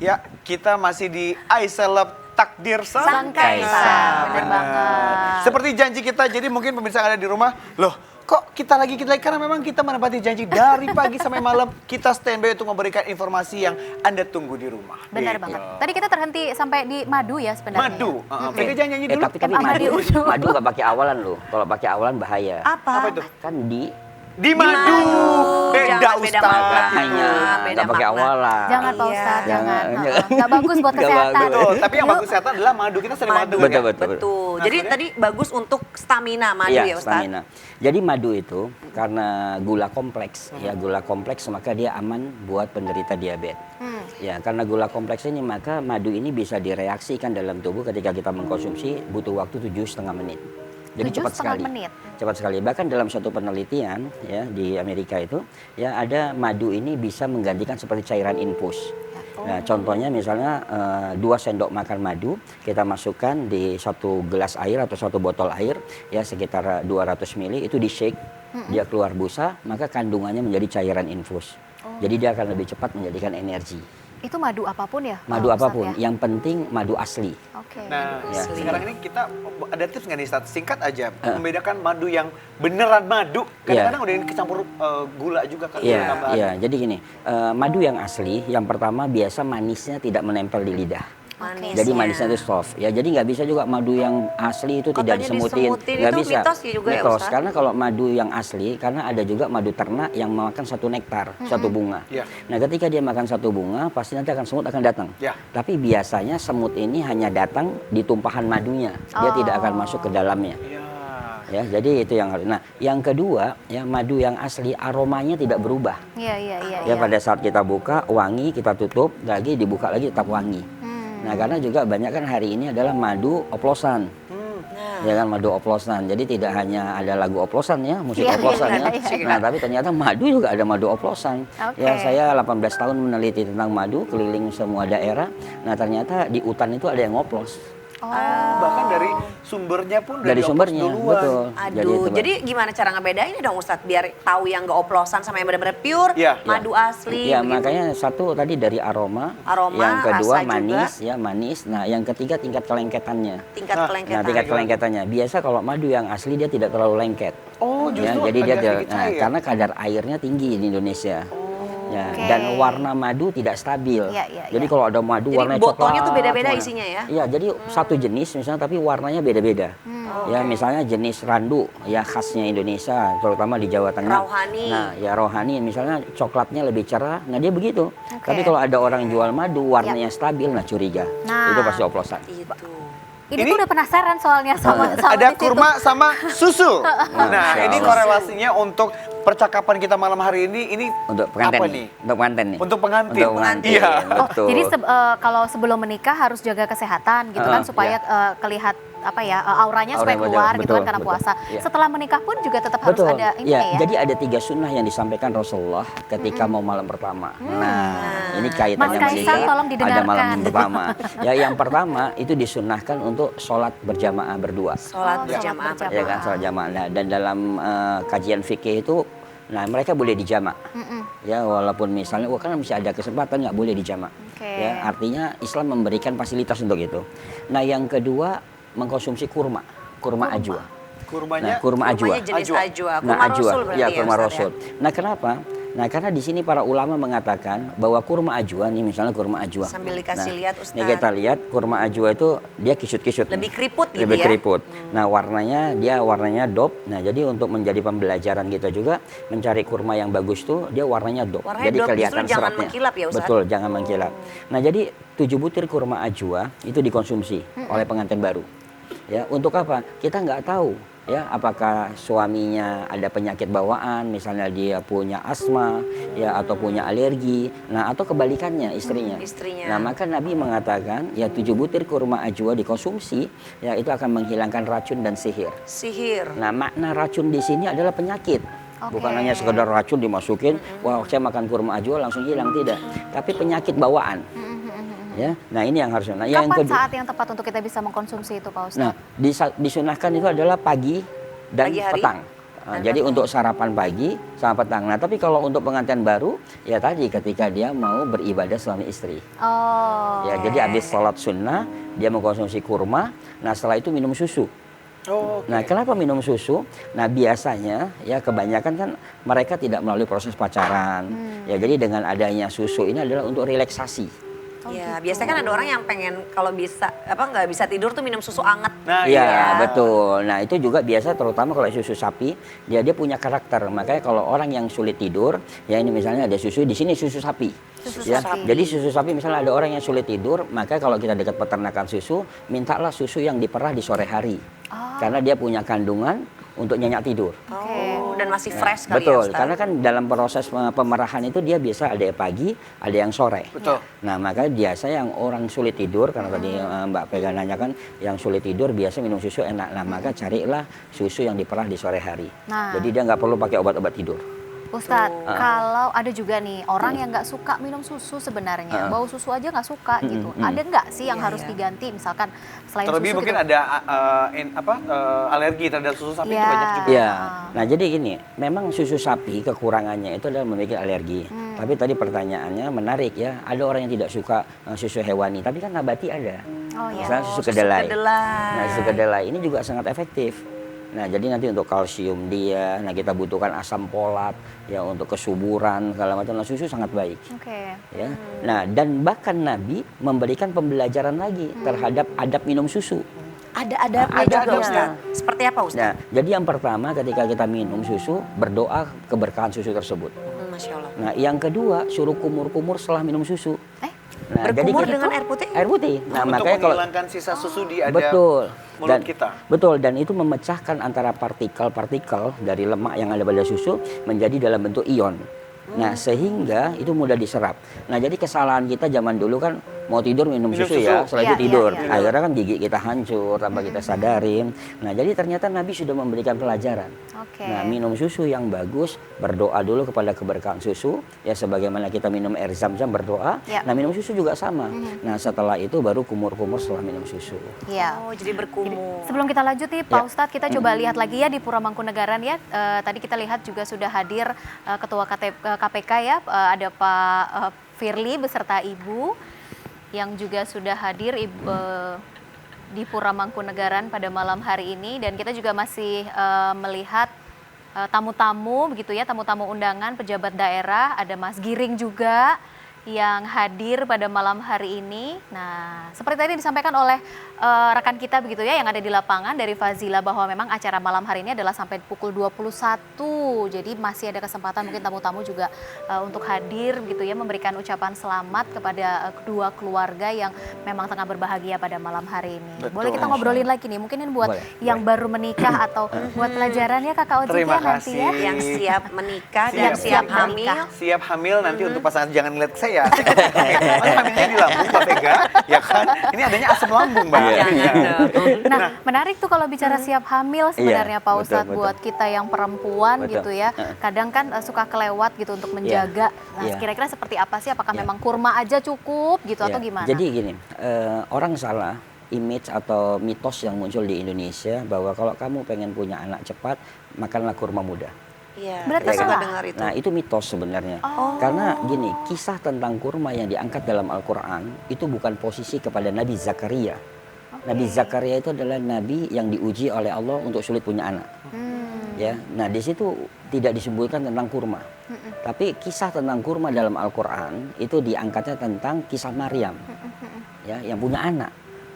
Ya, kita masih di iCeleb Takdir Sang Kaisar. Bener banget. Seperti janji kita, jadi mungkin pemirsa yang ada di rumah, loh kok kita lagi, karena memang kita menepati janji dari pagi sampai malam, kita standby untuk memberikan informasi yang Anda tunggu di rumah. Benar Gitu. banget. Tadi kita terhenti sampai di madu ya sebenarnya. Madu, Vega jangan nyanyi dulu. Tapi madu nggak pakai awalan loh. Kalau pakai awalan bahaya. Apa itu? Kan Di madu. Beda Jangan beda Ustaz. makna. makanya beda nggak pakai makna. awalan. Jangan Pak Iya. Ustadz, jangan. Jangan. Nggak bagus buat Nggak kesehatan. bagus. Betul, tapi yang bagus kesehatan adalah madu. Kita sering madu. Madu. Ya? Betul. Jadi Nah, tadi bagus untuk stamina madu Iya, ya Ustaz? stamina. Jadi madu itu karena gula kompleks, ya gula kompleks maka dia aman buat penderita diabetes. Ya, karena gula kompleks ini maka madu ini bisa direaksikan dalam tubuh ketika kita mengkonsumsi butuh waktu 7,5 menit. Jadi cepat 7,5 sekali. menit. Cepat sekali. Bahkan dalam suatu penelitian ya di Amerika itu ya ada madu ini bisa menggantikan seperti cairan infus. Nah, contohnya misalnya 2 sendok makan madu kita masukkan di 1 gelas air atau 1 botol air ya sekitar 200 ml itu di shake, dia keluar busa, maka kandungannya menjadi cairan infus. Jadi dia akan lebih cepat menjadikan energi. Itu madu apapun ya? Madu Ustadz, apapun, ya? yang penting madu asli. Oke. Nah, Ya. sekarang ini kita ada tips nggak nih, Ustaz? Singkat aja, membedakan madu yang beneran madu. Kadang-kadang udah kecampur gula juga kan. Iya, tambahan. iya. Jadi gini, madu yang asli, yang pertama biasa manisnya tidak menempel di lidah. Manisnya. Jadi manisnya itu soft. Ya, jadi nggak bisa juga madu yang asli itu tidak Katanya disemutin. disemutin Nggak itu bisa. mitos juga ya, Mitos. Ustaz? Karena kalau madu yang asli, karena ada juga madu ternak yang makan 1 nektar, 1 bunga. Iya. Nah, ketika dia makan 1 bunga, pasti nanti semut akan datang. Ya. Tapi biasanya semut ini hanya datang di tumpahan madunya. Dia tidak akan masuk ke dalamnya. Iya. Ya, jadi itu yang harus. Nah, yang kedua, ya madu yang asli aromanya tidak berubah. Iya, iya, iya. Ya pada saat kita buka wangi, kita tutup lagi, dibuka lagi tetap wangi. Nah, karena juga banyak kan hari ini adalah madu oplosan. Ya kan, madu oplosan. Jadi tidak hanya ada lagu oplosan ya, musik Iya, oplosan iya, ya. iya. Nah, tapi ternyata madu juga ada madu oplosan. Oke. Ya, saya 18 tahun meneliti tentang madu keliling semua daerah. Nah, ternyata di hutan itu ada yang oplos. Bahkan dari sumbernya pun Dari dioplos sumbernya, duluan. betul. Aduh, itu, jadi gimana cara ngebedain dong Ustadz biar tahu yang nggak oplosan sama yang benar-benar pure, Iya. madu asli. Ya, begitu. makanya satu tadi dari aroma, Aroma, yang kedua rasa manis, juga. ya manis. Nah, yang ketiga tingkat kelengketannya. Tingkat Nah, kelengketan. Nah, tingkat kelengketannya. Biasa kalau madu yang asli dia tidak terlalu lengket. Oh, Ya, justru jadi dia agak tidak, sedikit cair. karena kadar airnya tinggi di Indonesia. Ya, Oke. dan warna madu tidak stabil. Iya, iya, Jadi iya. kalau ada madu Jadi warnanya botolnya coklat tuh beda-beda semua. isinya ya? Iya, jadi satu jenis misalnya tapi warnanya beda-beda. Ya, misalnya jenis randu ya khasnya Indonesia, terutama di Jawa Tengah. Rauhani. Nah, ya rohani misalnya coklatnya lebih cerah. Nah, dia begitu. Oke. Tapi kalau ada orang jual madu warnanya stabil, nah curiga. Nah. Itu pasti oplosan. Itu. Ini Ini- tuh udah penasaran soalnya sama Ada di situ. kurma sama susu. Nah, Masya ini Allah. korelasinya untuk percakapan kita malam hari ini Untuk pengantin apa nih. nih? Untuk pengantin nih. Untuk pengantin. Untuk pengantin. Iya. Oh, Betul. jadi kalau sebelum menikah harus jaga kesehatan gitu kan supaya kelihat apa ya auranya supaya Aura, keluar betul, gitu kan karena betul. puasa. Iya. Setelah menikah pun juga tetap harus Betul. ada ini Ya, ya. jadi ada 3 sunnah yang disampaikan Rasulullah ketika mau malam pertama. Nah, ini kaitannya Mas Kaisang, tolong ada didengarkan. malam pertama. Ya, yang pertama itu disunnahkan untuk sholat berjamaah berdua. Sholat Oh, berjamaah. sholat Ya kan, sholat jamaah. Nah, dan dalam kajian fikih itu, nah mereka boleh dijamak. Ya, walaupun misalnya, kan masih ada kesempatan nggak boleh dijamak. Oke. Ya, artinya Islam memberikan fasilitas untuk itu. Nah, yang kedua mengkonsumsi kurma ajwa. Kurmanya Nah, kurma ajwa. Kurmanya jenis ajwa. Nah, Kurma ajwa. Rasul berarti Ya, ya, kurma Ustaz, Rasul. Nah, kenapa? Nah, karena di sini para ulama mengatakan bahwa kurma ajwa nih, misalnya kurma ajwa. Sambil dikasih lihat, Ustaz. Nih kita lihat kurma ajwa itu dia kisut-kisut. Lebih nih. keriput gitu Lebih ya? keriput. Nah, warnanya dop. Nah, jadi untuk menjadi pembelajaran kita juga mencari kurma yang bagus tuh dia warnanya dop. Warnanya jadi dop, kelihatan justru jangan seratnya. mengkilap ya, Ustaz? Betul, jangan mengkilap. Nah, jadi 7 butir kurma ajwa itu dikonsumsi oleh pengantin baru. Ya, untuk apa? Kita nggak tahu ya apakah suaminya ada penyakit bawaan, misalnya dia punya asma ya atau punya alergi, nah atau kebalikannya istrinya. Istrinya. Nah, maka Nabi mengatakan ya 7 butir kurma ajwa dikonsumsi ya itu akan menghilangkan racun dan sihir. Sihir. Nah, makna racun di sini adalah penyakit. Oke. Bukan hanya sekedar racun dimasukin, wah saya makan kurma ajwa langsung hilang, tidak. Tapi penyakit bawaan. Ya, nah ini yang harusnya. Nah, yang Kapan kedua, saat yang tepat untuk kita bisa mengkonsumsi itu Pak Ustadz? nah disunahkan itu adalah pagi dan Pagi hari? petang. Jadi untuk sarapan pagi sama petang. Nah, tapi kalau untuk pengantin baru, ya tadi ketika dia mau beribadah suami istri. Oh. Ya, jadi habis sholat sunnah, dia mengkonsumsi kurma. Nah, setelah itu minum susu. Oh, Nah, kenapa minum susu? Nah, biasanya ya kebanyakan kan mereka tidak melalui proses pacaran. Ya, jadi dengan adanya susu ini adalah untuk relaksasi. Ya, biasanya kan ada orang yang pengen kalau bisa nggak bisa tidur tuh minum susu anget. Nah, Iya, iya. betul. Nah, itu juga biasa terutama kalau susu sapi, dia punya karakter. Makanya kalau orang yang sulit tidur, ya ini misalnya ada susu di sini susu sapi. Susu Ya, sapi. jadi susu sapi misalnya ada orang yang sulit tidur, maka kalau kita dekat peternakan susu, mintalah susu yang diperah di sore hari. Karena dia punya kandungan untuk nyenyak tidur. Oh, dan masih fresh kali ya, Betul, Ustaz? karena kan dalam proses pemerahan itu dia biasa ada yang pagi, ada yang sore. Betul. Nah, makanya biasa yang orang sulit tidur, karena tadi Mbak Vega nanya kan, yang sulit tidur biasa minum susu enak. Nah, maka carilah susu yang diperah di sore hari. Nah. Jadi dia nggak perlu pakai obat-obat tidur. Ustadz, kalau ada juga nih orang yang nggak suka minum susu sebenarnya, bau susu aja nggak suka gitu. Ada nggak sih yang harus diganti? Misalkan selain Terlebih susu mungkin gitu. ada alergi terhadap susu sapi itu Ya. banyak juga. Ya, nah jadi gini, memang susu sapi kekurangannya itu adalah memiliki alergi. Tapi tadi pertanyaannya menarik ya, ada orang yang tidak suka susu hewani, tapi kan nabati ada. Oh ya. Misalnya susu susu kedelai. kedelai. Nah, susu kedelai ini juga sangat efektif. Nah, jadi nanti untuk kalsium dia, nah kita butuhkan asam folat ya untuk kesuburan segala macam. Nah, susu sangat baik. Oke. Ya. Nah, dan bahkan Nabi memberikan pembelajaran lagi terhadap adab minum susu. Ada adabnya Ada juga, adabnya. Ustaz. Seperti apa, Ustaz? Nah, jadi yang pertama ketika kita minum susu, berdoa keberkahan susu tersebut. Masya Allah. Nah, yang kedua suruh kumur-kumur setelah minum susu. Nah, Berkumur kita- dengan air putih? Air putih. Nah, Untuk makanya kalau menghilangkan sisa susu di ada betul mulut kita. Betul, dan itu memecahkan antara partikel-partikel dari lemak yang ada pada susu menjadi dalam bentuk ion. Nah, sehingga itu mudah diserap. Nah, jadi kesalahan kita zaman dulu kan mau tidur minum Minum susu ya, susu. setelah itu Iya, tidur. iya, iya. Akhirnya kan gigi kita hancur tanpa kita sadarin. Nah, jadi ternyata Nabi sudah memberikan pelajaran. Oke. Nah, minum susu yang bagus, berdoa dulu kepada keberkahan susu, ya sebagaimana kita minum air zam-zam berdoa. Ya. Nah, minum susu juga sama. Nah, setelah itu baru kumur-kumur setelah minum susu. Iya. Oh, jadi berkumur. Sebelum kita lanjut nih Pak Ya. Ustadz, kita coba lihat lagi ya di Pura Mangkunegaran ya. Tadi kita lihat juga sudah hadir Ketua KPK ya, ada Pak Firly beserta Ibu yang juga sudah hadir di Pura Mangkunegaran pada malam hari ini, dan kita juga masih melihat tamu-tamu begitu ya, tamu-tamu undangan pejabat daerah, ada Mas Giring juga yang hadir pada malam hari ini. Nah, seperti tadi disampaikan oleh rekan kita begitu ya yang ada di lapangan dari Fazila bahwa memang acara malam hari ini adalah sampai pukul 21. Jadi masih ada kesempatan mungkin tamu-tamu juga untuk hadir begitu ya, memberikan ucapan selamat kepada kedua keluarga yang memang tengah berbahagia pada malam hari ini. Betul. Boleh kita ngobrolin lagi nih, mungkin ini buat Boleh, yang baru menikah atau buat pelajaran ya Kakak Ojek Terima ya nanti ya. kasih. Yang siap menikah Siap. dan siap Siap hamil. menikah. Siap hamil nanti untuk pasangan, jangan ngeliat ke saya. Mas hamilnya di lambung Mbak Vega, ya kan? Ini adanya asam lambung Mbak. Iya. Jangan dong. Nah, menarik tuh kalau bicara siap hamil sebenarnya Iya, Pak betul, Ustadz betul. buat kita yang perempuan Betul. gitu ya. Kadang kan suka kelewat gitu untuk menjaga. Nah, Iya. kira-kira seperti apa sih? Apakah Iya. memang kurma aja cukup gitu atau Ya, gimana? Jadi gini, orang salah image atau mitos yang muncul di Indonesia bahwa kalau kamu pengen punya anak cepat, makanlah kurma muda. Iya, Berarti kita suka salah? dengar itu. Nah, itu mitos sebenarnya. Oh. Karena gini, kisah tentang kurma yang diangkat dalam Al-Quran itu bukan posisi kepada Nabi Zakaria. Nabi Zakaria itu adalah nabi yang diuji oleh Allah untuk sulit punya anak. Ya, nah di situ tidak disebutkan tentang kurma. Tapi kisah tentang kurma dalam Al-Quran itu diangkatnya tentang kisah Maryam, ya, yang punya anak.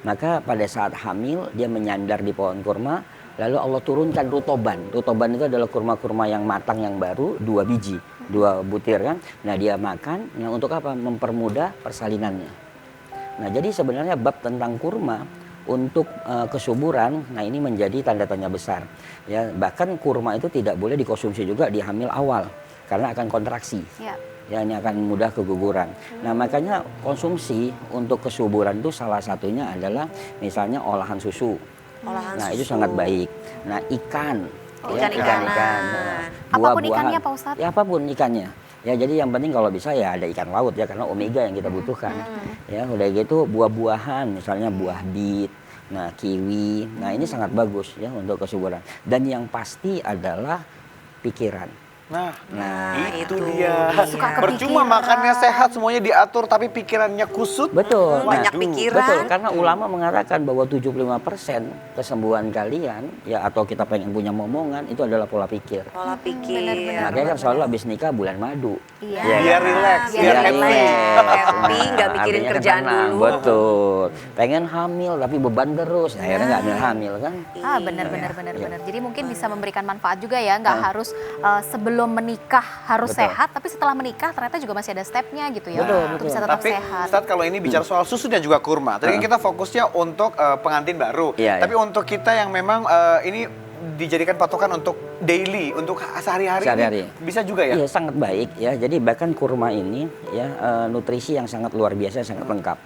Maka pada saat hamil dia menyandar di pohon kurma, lalu Allah turunkan rutoban. Rutoban itu adalah kurma-kurma yang matang yang baru, 2 biji, 2 butir kan. Nah dia makan, nah untuk apa? Mempermudah persalinannya. Nah jadi sebenarnya bab tentang kurma untuk kesuburan, nah ini menjadi tanda tanya besar. Ya, bahkan kurma itu tidak boleh dikonsumsi juga di hamil awal karena akan kontraksi. Ya. Ya, ini akan mudah keguguran. Nah makanya konsumsi untuk kesuburan itu salah satunya adalah misalnya olahan susu. Olahan Nah susu. itu sangat baik. Nah ikan, Oh, ya, ikan-ikanan. Nah, Apapun buah-buahan. ikannya, Pak Ustadz? Ya apapun ikannya. Ya jadi yang penting kalau bisa ya ada ikan laut ya karena omega yang kita butuhkan. Ya udah gitu buah-buahan misalnya buah bit, nah kiwi, nah ini sangat bagus ya untuk kesuburan. Dan yang pasti adalah pikiran. Nah, itu itu dia. dia. Suka Percuma kepikiran. makannya sehat, semuanya diatur, tapi pikirannya kusut. Betul. Banyak pikiran. Betul, karena ulama mengatakan bahwa 75% kesembuhan kalian ya atau kita pengen punya momongan itu adalah pola pikir. Pola pikir. Benar-benar. Makanya kan selalu habis nikah bulan madu. Iya. Ya Biar kan? relax, Biar biar relax. happy. Happy, nggak mikirin artinya kan kerjaan tenang. dulu. Betul. Pengen hamil tapi beban terus, akhirnya nggak hamil kan? Benar. Iya. Jadi mungkin bisa memberikan manfaat juga ya, nggak harus sebelum menikah harus Betul. sehat, tapi setelah menikah ternyata juga masih ada stepnya gitu ya, Betul, untuk betul. bisa tetap Tapi sehat. Ustadz kalau ini bicara soal susu dan juga kurma, tadi kan kita fokusnya untuk pengantin baru. Iya, Tapi untuk kita yang memang ini dijadikan patokan untuk daily, untuk sehari-hari Sehari-hari. ini bisa juga ya? Iya sangat baik ya. Jadi bahkan kurma ini ya nutrisi yang sangat luar biasa, sangat lengkap.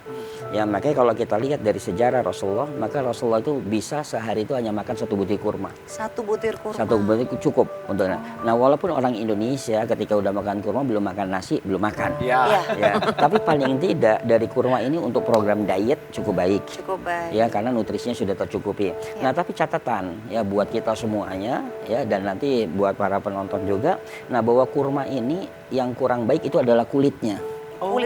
Ya makanya kalau kita lihat dari sejarah Rasulullah, maka Rasulullah itu bisa sehari itu hanya makan 1 butir kurma. 1 butir kurma. 1 butir cukup untuk. Nah walaupun orang Indonesia ketika udah makan kurma belum makan nasi, belum makan. Iya. Ya, tapi paling tidak dari kurma ini untuk program diet cukup baik. Cukup baik. Ya karena nutrisinya sudah tercukupi. Nah tapi catatan ya buat kita semuanya ya dan nanti buat para penonton juga. Nah bahwa kurma ini yang kurang baik itu adalah kulitnya.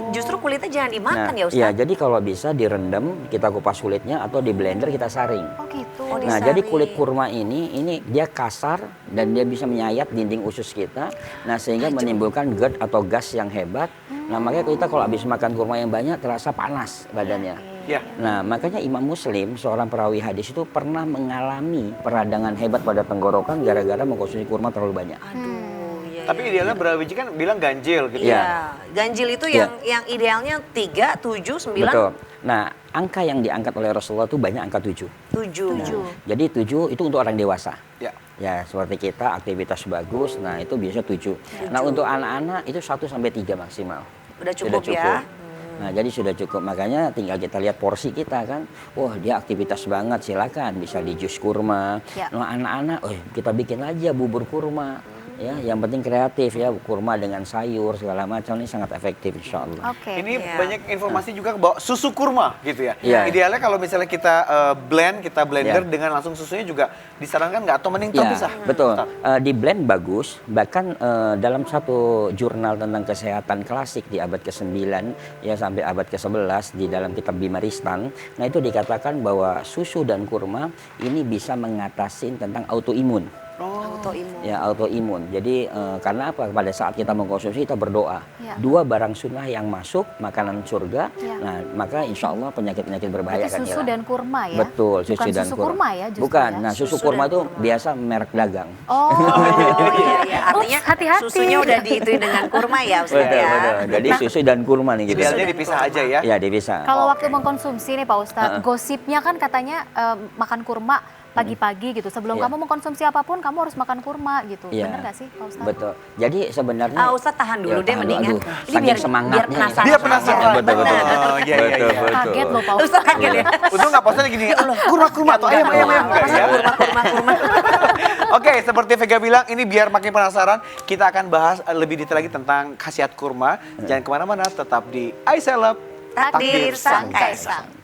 Justru kulitnya jangan dimakan Nah, ya Ustaz. iya jadi kalau bisa direndam kita kupas kulitnya atau di blender kita saring. Oh gitu. Oh, Nah disaring. jadi kulit kurma ini dia kasar dan dia bisa menyayat dinding usus kita. Nah sehingga menimbulkan GERD atau gas yang hebat. Nah makanya kita kalau habis makan kurma yang banyak terasa panas badannya. Iya. Nah makanya Imam Muslim seorang perawi hadis itu pernah mengalami peradangan hebat pada tenggorokan gara-gara mengkonsumsi kurma terlalu banyak. Aduh, iya. Tapi idealnya berapa biji kan bilang ganjil gitu. Iya. Iya. Ganjil itu Iya. yang idealnya 3, 7, 9, Betul. Nah angka yang diangkat oleh Rasulullah itu banyak angka 7. 7. Jadi 7 itu untuk orang dewasa. Ya. Ya seperti kita aktivitas bagus, nah itu biasanya 7. Nah untuk anak-anak itu 1 sampai 3 maksimal. Udah cukup ya. Nah jadi sudah cukup, makanya tinggal kita lihat porsi kita kan. Wah dia aktivitas banget, silakan bisa di jus kurma. Ya. Nah anak-anak, kita bikin aja bubur kurma. Ya, yang penting kreatif ya, kurma dengan sayur segala macam ini sangat efektif insya Allah. Oke. Ini Iya. banyak informasi juga bahwa susu kurma gitu ya. Iya. Idealnya kalau misalnya kita kita blender Iya. dengan langsung susunya juga disarankan nggak atau mending terpisah? Betul. Ustaz. Di blend bagus, bahkan dalam satu jurnal tentang kesehatan klasik di abad ke-9 ya sampai abad ke-11 di dalam kitab Bimaristan, nah itu dikatakan bahwa susu dan kurma ini bisa mengatasi tentang autoimun. Autoimun. Ya autoimun. Jadi karena apa? Pada saat kita mengkonsumsi kita berdoa. Ya. 2 barang sunnah yang masuk makanan surga. Ya. Nah maka insya Allah penyakit-penyakit berbahaya Berarti akan susu hilang. dan kurma ya? Betul, susu Bukan dan susu kurma. kurma ya justru Bukan. ya? Nah susu Susu kurma dan itu kurma. biasa merek dagang. Oh, Iya. Artinya Ups, hati-hati. susunya udah diituin dengan kurma ya Ustaz Betul, ya. betul. Jadi susu dan kurma nih gitu. Idealnya dipisah aja ya. Ya dipisah. Kalau waktu mengkonsumsi nih Pak Ustadz, gosipnya kan katanya makan kurma pagi-pagi gitu. Sebelum Iya. kamu mengkonsumsi apapun, kamu harus makan kurma gitu. Iya. Bener nggak sih Pak Ustadz? Betul. Jadi sebenarnya Ustaz tahan dulu Ya, deh tahan dulu. mendingan. Aduh, Ini saking biar semangatnya nih. penasaran. Dia penasaran. Betul, betul. Oh, iya, iya, iya. Kaget loh Pak Ustaz Ustadz. kaget ya. Untung nggak posnya gini, kurma atau ayam enggak ya? Kurma. Oke, seperti Vega bilang, ini biar makin penasaran, kita akan bahas lebih detail lagi tentang khasiat kurma. Jangan kemana-mana, tetap di I Seleb Takdir Sang Kaisang.